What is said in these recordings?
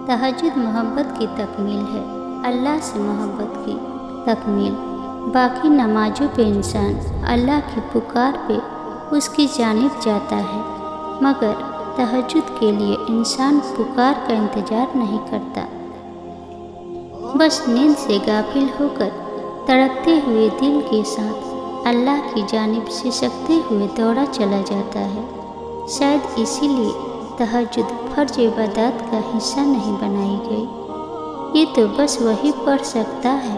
तहज्जुद मोहब्बत की तकमील है, अल्लाह से मोहब्बत की तकमील। बाकी नमाजों पे इंसान अल्लाह की पुकार पे उसकी जानिब जाता है, मगर तहज्जुद के लिए इंसान पुकार का इंतज़ार नहीं करता। बस नींद से गाफिल होकर तड़पते हुए दिल के साथ अल्लाह की जानिब सिसकते हुए दौड़ा चला जाता है। शायद इसीलिए तहज्जुद फर्ज इबादत का हिस्सा नहीं बनाई गई। ये तो बस वही पढ़ सकता है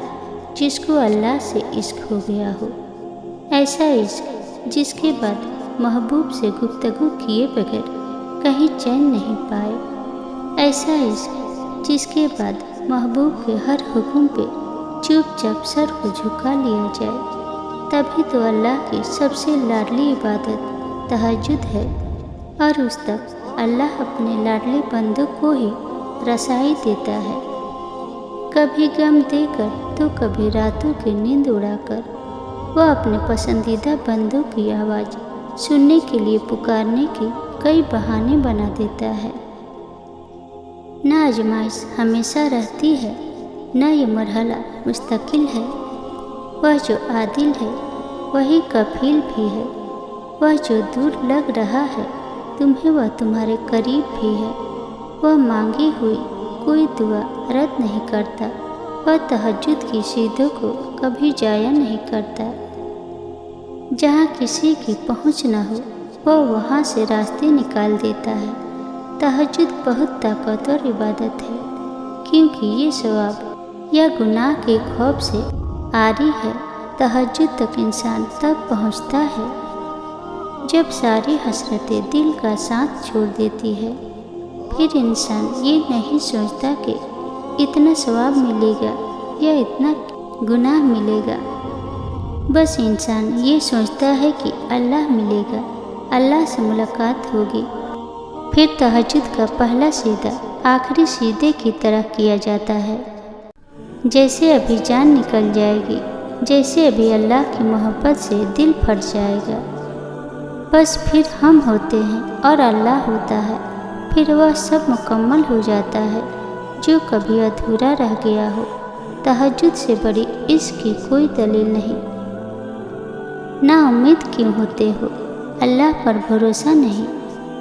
जिसको अल्लाह से इश्क हो गया हो, ऐसा इश्क जिसके बाद महबूब से गुफ्तगू किए बगैर कहीं चैन नहीं पाए, ऐसा इश्क जिसके बाद महबूब के हर हुक्म पे चुपचाप सर को झुका लिया जाए। तभी तो अल्लाह की सबसे लाडली इबादत तहज्जुद है, और उस तक अल्लाह अपने लाडले बंदों को ही रसाई देता है, कभी गम देकर तो कभी रातों की नींद उड़ाकर। वह अपने पसंदीदा बंदों की आवाज़ सुनने के लिए पुकारने के कई बहाने बना देता है। न आजमाइश हमेशा रहती है, न ये मरहला मुस्तकिल है। वह जो आदिल है वही कफील भी है, वह जो दूर लग रहा है तुम्हें वह तुम्हारे करीब भी है। वह मांगी हुई कोई दुआ रद्द नहीं करता, वह तहज्जुद की सीधों को कभी जाया नहीं करता। जहाँ किसी की पहुँच न हो वह वहाँ से रास्ते निकाल देता है। तहज्जुद बहुत ताकतवर इबादत है, क्योंकि ये सवाब या गुनाह के खौफ से आरी है। तहज्जुद तक इंसान तब पहुँचता है जब सारी हसरतें दिल का साथ छोड़ देती है। फिर इंसान ये नहीं सोचता कि इतना सवाब मिलेगा या इतना गुनाह मिलेगा, बस इंसान ये सोचता है कि अल्लाह मिलेगा, अल्लाह से मुलाकात होगी। फिर तहज्जुद का पहला सीधा आखिरी सीधे की तरह किया जाता है, जैसे अभी जान निकल जाएगी, जैसे अभी अल्लाह की मोहब्बत से दिल फट जाएगा। बस फिर हम होते हैं और अल्लाह होता है, फिर वह सब मुकम्मल हो जाता है जो कभी अधूरा रह गया हो। तहज्जुद से बड़ी इश्क की कोई दलील नहीं। ना उम्मीद क्यों होते हो, अल्लाह पर भरोसा नहीं,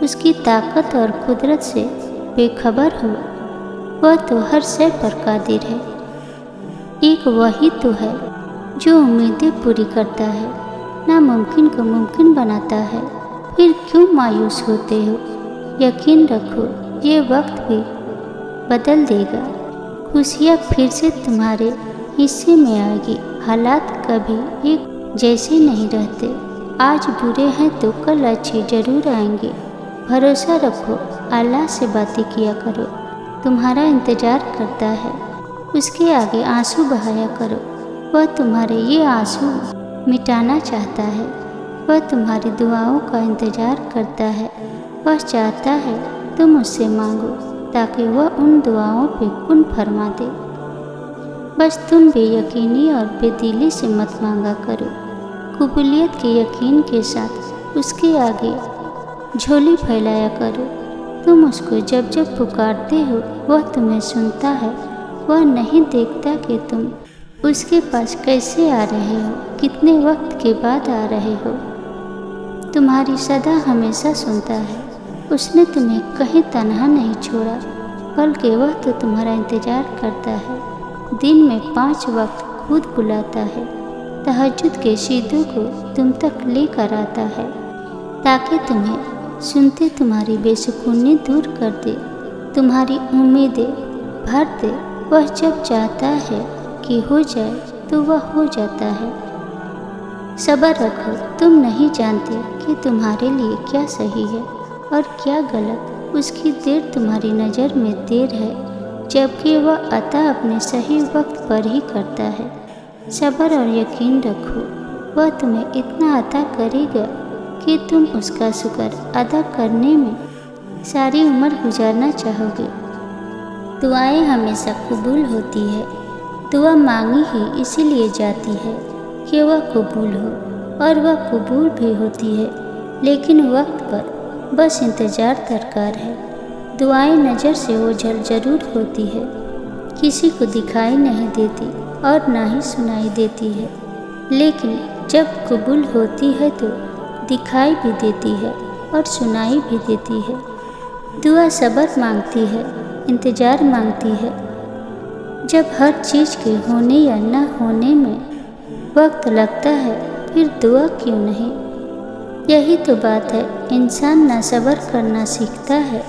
उसकी ताकत और कुदरत से बेखबर हो। वह तो हर शय पर कादिर है। एक वही तो है जो उम्मीदें पूरी करता है, नामुमकिन को मुमकिन बनाता है। फिर क्यों मायूस होते हो, यकीन रखो ये वक्त भी बदल देगा। खुशियाँ फिर से तुम्हारे हिस्से में आएगी। हालात कभी एक जैसे नहीं रहते, आज बुरे हैं तो कल अच्छे जरूर आएंगे। भरोसा रखो, अल्लाह से बातें किया करो, तुम्हारा इंतज़ार करता है। उसके आगे आंसू बहाया करो, वह तुम्हारे ये आंसू मिटाना चाहता है। वह तुम्हारी दुआओं का इंतज़ार करता है। वह चाहता है तुम उससे मांगो ताकि वह उन दुआओं पे कुन फरमा दे। बस तुम बेयकीनी और बेदिली से मत मांगा करो, कबूलियत के यकीन के साथ उसके आगे झोली फैलाया करो। तुम उसको जब जब पुकारते हो वह तुम्हें सुनता है। वह नहीं देखता कि तुम उसके पास कैसे आ रहे हो, कितने वक्त के बाद आ रहे हो। तुम्हारी सदा हमेशा सुनता है। उसने तुम्हें कहीं तन्हा नहीं छोड़ा, बल्कि वह तो तुम्हारा इंतज़ार करता है। दिन में 5 वक्त खुद बुलाता है, तहज्जुद के सीधों को तुम तक लेकर आता है, ताकि तुम्हें सुनते तुम्हारी बेसुकूनी दूर कर दे, तुम्हारी उम्मीदें भर दे। वह जब चाहता है कि हो जाए तो वह हो जाता है। सब्र रखो, तुम नहीं जानते कि तुम्हारे लिए क्या सही है और क्या गलत। उसकी देर तुम्हारी नज़र में देर है, जबकि वह अता अपने सही वक्त पर ही करता है। सब्र और यकीन रखो, वह तुम्हें इतना अता करेगा कि तुम उसका शुक्र अदा करने में सारी उम्र गुजारना चाहोगे। दुआएं हमेशा कबूल होती है। दुआ मांगी ही इसीलिए जाती है कि वह कबूल हो, और वह कबूल भी होती है, लेकिन वक्त पर बस इंतज़ार दरकार है। دعائیں نظر سے اوجھل ضرور ہوتی ہے، کسی کو دکھائی نہیں دیتی اور نہ ہی سنائی دیتی ہے، لیکن جب قبول ہوتی ہے تو دکھائی بھی دیتی ہے اور سنائی بھی دیتی ہے۔ دعا صبر مانگتی ہے، انتظار مانگتی ہے۔ جب ہر چیز کے ہونے یا نہ ہونے میں وقت لگتا ہے، پھر دعا کیوں نہیں؟ یہی تو بات ہے، انسان نہ صبر کرنا سیکھتا ہے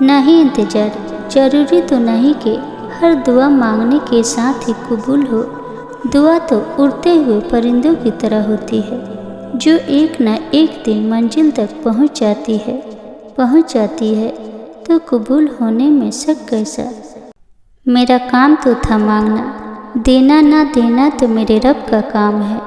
نہ ہی انتظار۔ ضروری تو نہیں کہ ہر دعا مانگنے کے ساتھ ہی قبول ہو۔ دعا تو اڑتے ہوئے پرندوں کی طرح ہوتی ہے، جو ایک نہ ایک دن منزل تک پہنچ جاتی ہے، تو قبول ہونے میں شک کیسا؟ میرا کام تو تھا مانگنا، دینا نہ دینا تو میرے رب کا کام ہے۔